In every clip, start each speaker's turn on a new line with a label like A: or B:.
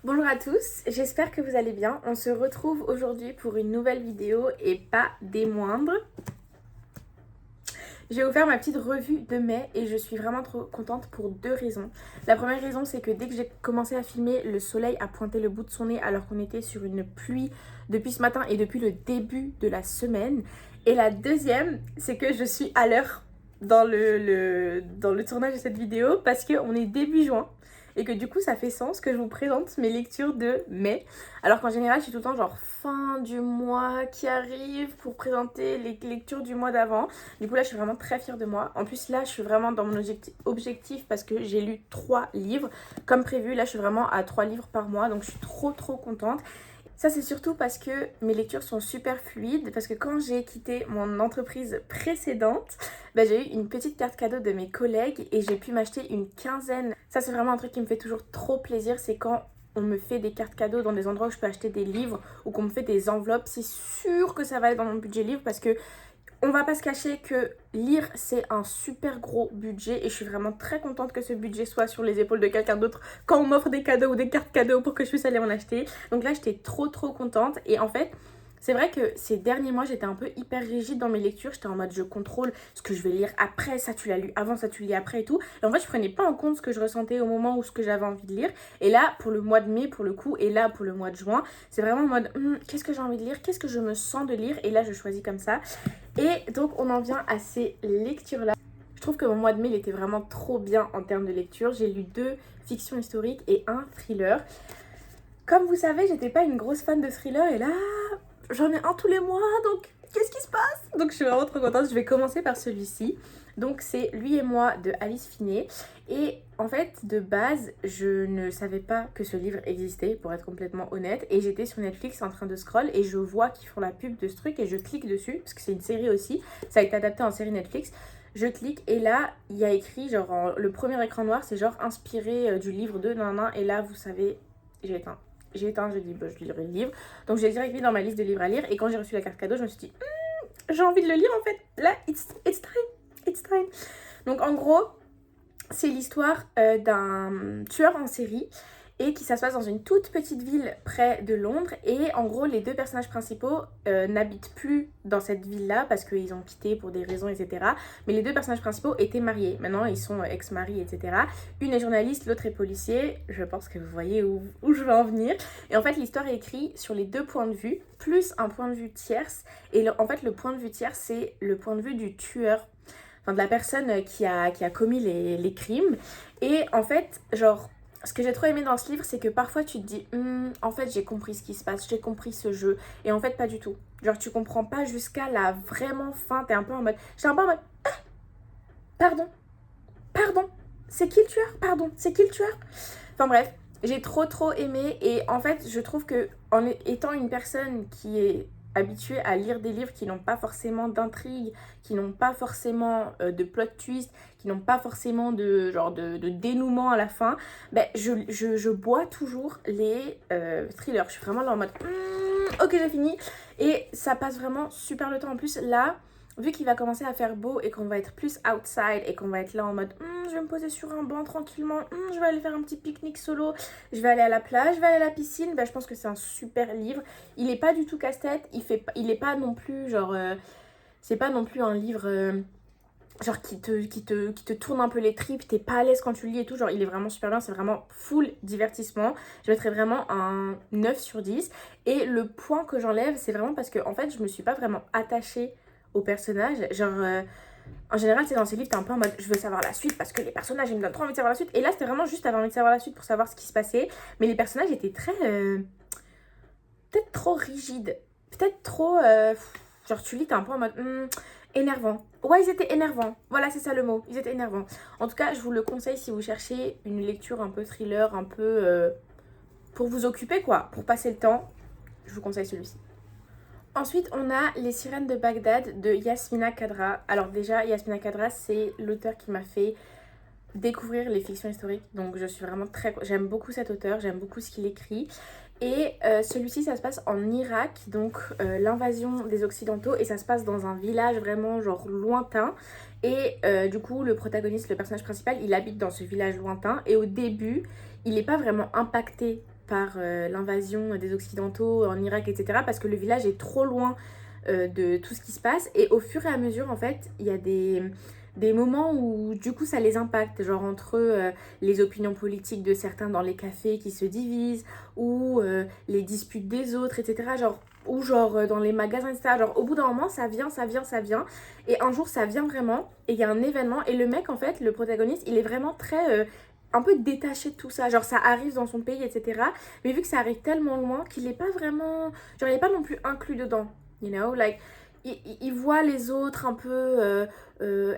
A: Bonjour à tous, j'espère que vous allez bien. On se retrouve aujourd'hui pour une nouvelle vidéo et pas des moindres. Je vais vous faire ma petite revue de mai et je suis vraiment trop contente pour deux raisons. La première raison, c'est que dès que j'ai commencé à filmer, le soleil a pointé le bout de son nez alors qu'on était sur une pluie depuis ce matin et depuis le début de la semaine. Et la deuxième, c'est que je suis à l'heure dans le tournage de cette vidéo parce qu'on est début juin. Et que du coup ça fait sens que je vous présente mes lectures de mai. Alors qu'en général je suis tout le temps genre fin du mois qui arrive pour présenter les lectures du mois d'avant. Du coup là je suis vraiment très fière de moi. En plus là je suis vraiment dans mon objectif parce que j'ai lu 3 livres. Comme prévu là je suis vraiment à 3 livres par mois, donc je suis trop contente. Ça c'est surtout parce que mes lectures sont super fluides, parce que quand j'ai quitté mon entreprise précédente, j'ai eu une petite carte cadeau de mes collègues et j'ai pu m'acheter une quinzaine. Ça c'est vraiment un truc qui me fait toujours trop plaisir, c'est quand on me fait des cartes cadeaux dans des endroits où je peux acheter des livres ou qu'on me fait des enveloppes. C'est sûr que ça va être dans mon budget livre parce que on va pas se cacher que lire c'est un super gros budget et je suis vraiment très contente que ce budget soit sur les épaules de quelqu'un d'autre quand on m'offre des cadeaux ou des cartes cadeaux pour que je puisse aller en acheter. Donc là j'étais trop contente et en fait c'est vrai que ces derniers mois j'étais un peu hyper rigide dans mes lectures. J'étais en mode je contrôle ce que je vais lire après, ça tu l'as lu avant, ça tu le lis après et tout. Et en fait je prenais pas en compte ce que je ressentais au moment où ce que j'avais envie de lire. Et là pour le mois de mai pour le coup et là pour le mois de juin c'est vraiment en mode qu'est-ce que j'ai envie de lire, qu'est-ce que je me sens de lire. Et là je choisis comme ça. Et donc on en vient à ces lectures-là. Je trouve que mon mois de mai il était vraiment trop bien en termes de lecture. J'ai lu 2 fictions historiques et 1 thriller. Comme vous savez, j'étais pas une grosse fan de thriller et là, j'en ai un tous les mois, donc qu'est-ce qui se passe? Donc je suis vraiment trop contente. Je vais commencer par celui-ci. Donc c'est Lui et moi de Alice Finet. Et en fait, de base, je ne savais pas que ce livre existait, pour être complètement honnête. Et j'étais sur Netflix en train de scroll et je vois qu'ils font la pub de ce truc et je clique dessus, parce que c'est une série aussi. Ça a été adapté en série Netflix. Je clique et là, il y a écrit, genre, le premier écran noir, c'est genre inspiré du livre de Nanan. Et là, vous savez, j'ai éteint. J'ai dit, je lirai le livre. Donc j'ai direct mis dans ma liste de livres à lire. Et quand j'ai reçu la carte cadeau, je me suis dit, j'ai envie de le lire en fait. Là, it's time. It's time. Donc en gros, c'est l'histoire d'un tueur en série et qui ça se passe dans une toute petite ville près de Londres. Et en gros, les 2 personnages principaux n'habitent plus dans cette ville-là parce qu'ils ont quitté pour des raisons, etc. Mais les 2 personnages principaux étaient mariés. Maintenant, ils sont ex-maris, etc. Une est journaliste, l'autre est policier. Je pense que vous voyez où je veux en venir. Et en fait, l'histoire est écrite sur les 2 points de vue, plus un point de vue tierce. Et en fait, le point de vue tierce, c'est le point de vue du tueur. Enfin, de la personne qui a commis les crimes. Et en fait, genre, ce que j'ai trop aimé dans ce livre, c'est que parfois tu te dis en fait j'ai compris ce qui se passe, j'ai compris ce jeu. Et en fait pas du tout. Genre tu comprends pas jusqu'à la vraiment fin. J'étais un peu en mode pardon, c'est qui le tueur? Pardon, c'est qui le tueur? Enfin bref, j'ai trop aimé. Et en fait je trouve que en étant une personne qui est habituée à lire des livres qui n'ont pas forcément d'intrigue, qui n'ont pas forcément de plot twist, qui n'ont pas forcément de genre de dénouement à la fin, je bois toujours les thrillers. Je suis vraiment là en mode ok j'ai fini. Et ça passe vraiment super le temps. En plus là, vu qu'il va commencer à faire beau et qu'on va être plus outside et qu'on va être là en mode je vais me poser sur un banc tranquillement, je vais aller faire un petit pique-nique solo, je vais aller à la plage, je vais aller à la piscine, je pense que c'est un super livre. Il est pas du tout casse-tête, il est pas non plus genre c'est pas non plus un livre genre qui te tourne un peu les tripes, t'es pas à l'aise quand tu le lis et tout, genre il est vraiment super bien, c'est vraiment full divertissement. Je mettrais vraiment un 9 sur 10. Et le point que j'enlève, c'est vraiment parce que en fait je me suis pas vraiment attachée au personnage, genre en général c'est dans ces livres t'es un peu en mode je veux savoir la suite parce que les personnages ils me donnent trop envie de savoir la suite. Et là c'était vraiment juste avoir envie de savoir la suite pour savoir ce qui se passait. Mais les personnages étaient très peut-être trop rigides, peut-être trop genre tu lis t'es un peu en mode énervant. Ouais, ils étaient énervants. Voilà, c'est ça le mot. Ils étaient énervants. En tout cas, je vous le conseille si vous cherchez une lecture un peu thriller, un peu pour vous occuper quoi, pour passer le temps. Je vous conseille celui-ci. Ensuite, on a Les Sirènes de Bagdad de Yasmina Khadra. Alors déjà, Yasmina Khadra, c'est l'auteur qui m'a fait découvrir les fictions historiques. Donc je suis vraiment j'aime beaucoup cet auteur, j'aime beaucoup ce qu'il écrit. Et celui-ci ça se passe en Irak, donc l'invasion des Occidentaux, et ça se passe dans un village vraiment genre lointain. Et du coup le protagoniste, le personnage principal, il habite dans ce village lointain et au début il n'est pas vraiment impacté par l'invasion des Occidentaux en Irak, etc. Parce que le village est trop loin de tout ce qui se passe. Et au fur et à mesure, en fait, il y a des moments où du coup ça les impacte, genre entre les opinions politiques de certains dans les cafés qui se divisent, ou les disputes des autres, etc. Ou dans les magasins, etc. Genre au bout d'un moment ça vient, et un jour ça vient vraiment, et il y a un événement, et le mec en fait, le protagoniste, il est vraiment très un peu détaché de tout ça, genre ça arrive dans son pays, etc. Mais vu que ça arrive tellement loin qu'il est pas vraiment, genre il est pas non plus inclus dedans, you know, like il voit les autres un peu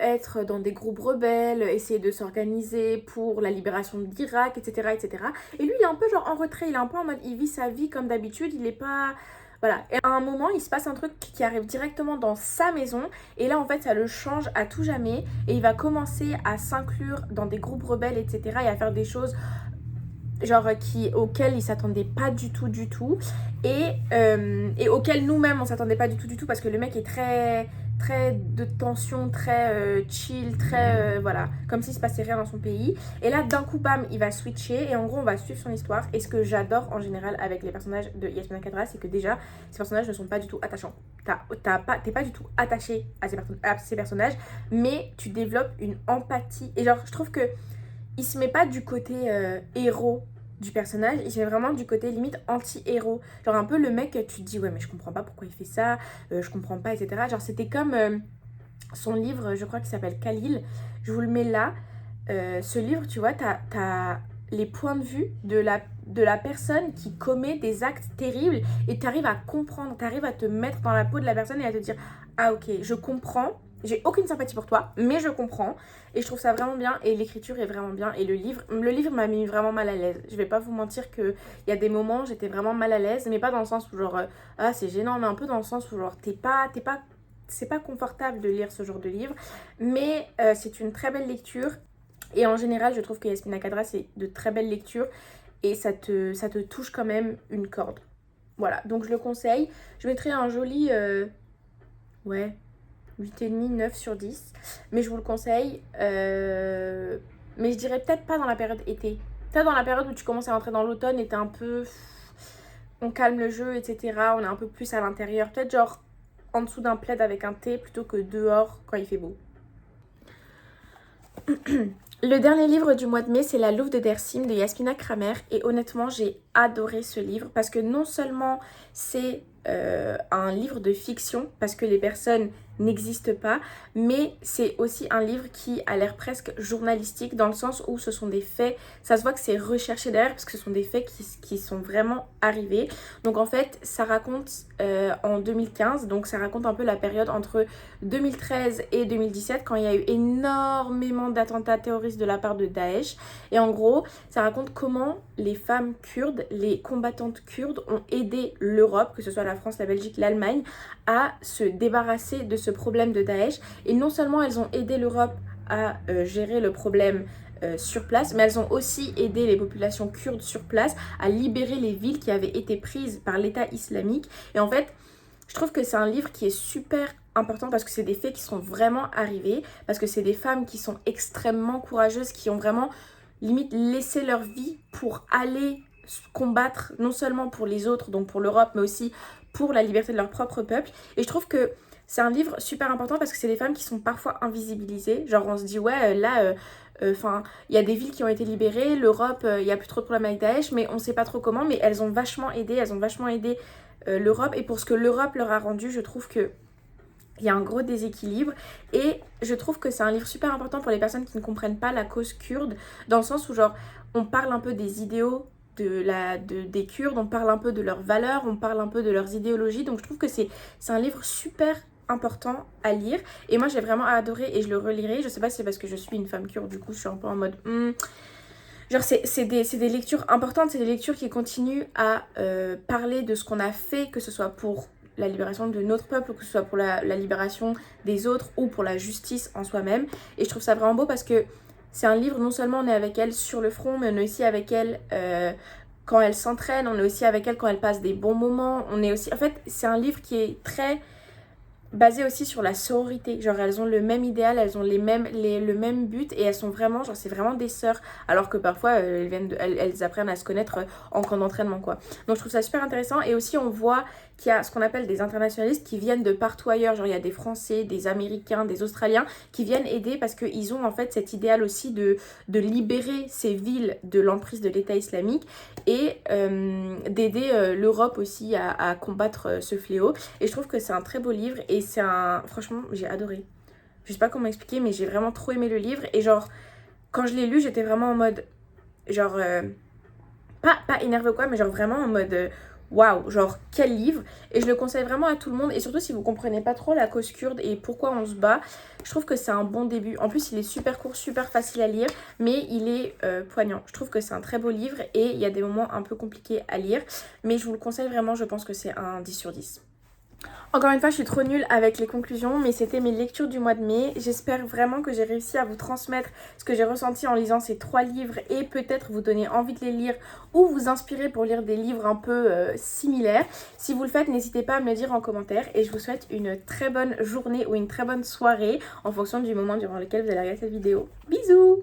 A: être dans des groupes rebelles, essayer de s'organiser pour la libération de l'Irak, etc., etc. Et lui, il est un peu genre en retrait, il est un peu en mode, il vit sa vie comme d'habitude, il est pas... Voilà. Et à un moment, il se passe un truc qui arrive directement dans sa maison, et là, en fait, ça le change à tout jamais, et il va commencer à s'inclure dans des groupes rebelles, etc., et à faire des choses auxquelles il s'attendait pas du tout, et auxquelles nous-mêmes on s'attendait pas du tout, parce que le mec est très très de tension, très chill, très voilà, comme s'il se passait rien dans son pays. Et là d'un coup bam, il va switcher, et en gros on va suivre son histoire. Et ce que j'adore en général avec les personnages de Yasmina Khadra, c'est que déjà ces personnages ne sont pas du tout attachants. T'es pas du tout attaché à ces personnages, mais tu développes une empathie, et genre je trouve que il se met pas du côté héros du personnage, il se met vraiment du côté limite anti-héros. Genre un peu le mec, tu te dis ouais mais je comprends pas pourquoi il fait ça, je comprends pas, etc. Genre c'était comme son livre, je crois qu'il s'appelle Khalil, je vous le mets là. Ce livre, tu vois, t'as les points de vue de la personne qui commet des actes terribles, et t'arrives à comprendre, t'arrives à te mettre dans la peau de la personne et à te dire ah ok, je comprends. J'ai aucune sympathie pour toi, mais je comprends. Et je trouve ça vraiment bien. Et l'écriture est vraiment bien. Et le livre m'a mis vraiment mal à l'aise. Je vais pas vous mentir qu'il y a des moments où j'étais vraiment mal à l'aise. Mais pas dans le sens où genre, ah c'est gênant. Mais un peu dans le sens où genre, c'est pas confortable de lire ce genre de livre. Mais c'est une très belle lecture. Et en général, je trouve que Yasmina Khadra, c'est de très belles lectures. Et ça te touche quand même une corde. Voilà, donc je le conseille. Je mettrai un joli... ouais... 8,5, 9 sur 10. Mais je vous le conseille. Mais je dirais peut-être pas dans la période été. Peut-être dans la période où tu commences à rentrer dans l'automne et t'es un peu... On calme le jeu, etc. On est un peu plus à l'intérieur. Peut-être genre en dessous d'un plaid avec un thé plutôt que dehors quand il fait beau. Le dernier livre du mois de mai, c'est La Louve de Dersim de Yasmina Kramer. Et honnêtement, j'ai adoré ce livre parce que non seulement c'est un livre de fiction, parce que les personnes n'existent pas, mais c'est aussi un livre qui a l'air presque journalistique, dans le sens où ce sont des faits, ça se voit que c'est recherché derrière, parce que ce sont des faits qui sont vraiment arrivés. Donc en fait, ça raconte en 2015, donc ça raconte un peu la période entre 2013 et 2017, quand il y a eu énormément d'attentats terroristes de la part de Daesh. Et en gros, ça raconte comment les femmes kurdes, les combattantes kurdes, ont aidé l'Europe, que ce soit la France, la Belgique, l'Allemagne, à se débarrasser de ce problème de Daesh. Et non seulement elles ont aidé l'Europe à gérer le problème sur place, mais elles ont aussi aidé les populations kurdes sur place à libérer les villes qui avaient été prises par l'État islamique. Et en fait, je trouve que c'est un livre qui est super important parce que c'est des faits qui sont vraiment arrivés, parce que c'est des femmes qui sont extrêmement courageuses, qui ont vraiment limite laissé leur vie pour aller combattre non seulement pour les autres, donc pour l'Europe, mais aussi pour la liberté de leur propre peuple. Et je trouve que c'est un livre super important parce que c'est des femmes qui sont parfois invisibilisées. Genre on se dit ouais là, il y a des villes qui ont été libérées, l'Europe, il n'y a plus trop de problèmes avec Daesh, mais on ne sait pas trop comment, mais elles ont vachement aidé l'Europe. Et pour ce que l'Europe leur a rendu, je trouve que il y a un gros déséquilibre, et je trouve que c'est un livre super important pour les personnes qui ne comprennent pas la cause kurde, dans le sens où genre on parle un peu des idéaux des Kurdes, on parle un peu de leurs valeurs, on parle un peu de leurs idéologies. Donc je trouve que c'est un livre super important à lire, et moi j'ai vraiment adoré et je le relirai. Je sais pas si c'est parce que je suis une femme kurde, du coup je suis un peu en mode genre c'est des lectures importantes, c'est des lectures qui continuent à parler de ce qu'on a fait, que ce soit pour la libération de notre peuple, que ce soit pour la libération des autres ou pour la justice en soi-même. Et je trouve ça vraiment beau parce que c'est un livre, non seulement on est avec elle sur le front, mais on est aussi avec elle quand elle s'entraîne, on est aussi avec elle quand elle passe des bons moments. On est aussi... En fait, c'est un livre qui est très basées aussi sur la sororité. Genre elles ont le même idéal, elles ont le même but et elles sont vraiment, genre c'est vraiment des sœurs. Alors que parfois elles apprennent à se connaître en camp d'entraînement quoi. Donc je trouve ça super intéressant et aussi on voit qu'il y a ce qu'on appelle des internationalistes qui viennent de partout ailleurs. Genre il y a des Français, des Américains, des Australiens qui viennent aider parce qu'ils ont en fait cet idéal aussi de libérer ces villes de l'emprise de l'État islamique et d'aider l'Europe aussi à combattre ce fléau. Et je trouve que c'est un très beau livre et c'est un... Franchement, j'ai adoré. Je sais pas comment expliquer, mais j'ai vraiment trop aimé le livre. Et genre, quand je l'ai lu, j'étais vraiment en mode... Genre... pas énervé ou quoi, mais genre vraiment en mode... Waouh, genre quel livre. Et je le conseille vraiment à tout le monde. Et surtout si vous comprenez pas trop la cause kurde et pourquoi on se bat, je trouve que c'est un bon début. En plus il est super court, super facile à lire, mais il est poignant. Je trouve que c'est un très beau livre et il y a des moments un peu compliqués à lire. Mais je vous le conseille vraiment, je pense que c'est un 10 sur 10. Encore une fois, je suis trop nulle avec les conclusions, mais c'était mes lectures du mois de mai. J'espère vraiment que j'ai réussi à vous transmettre ce que j'ai ressenti en lisant ces 3 livres et peut-être vous donner envie de les lire ou vous inspirer pour lire des livres un peu similaires. Si vous le faites, n'hésitez pas à me le dire en commentaire et je vous souhaite une très bonne journée ou une très bonne soirée en fonction du moment durant lequel vous allez regarder cette vidéo. Bisous!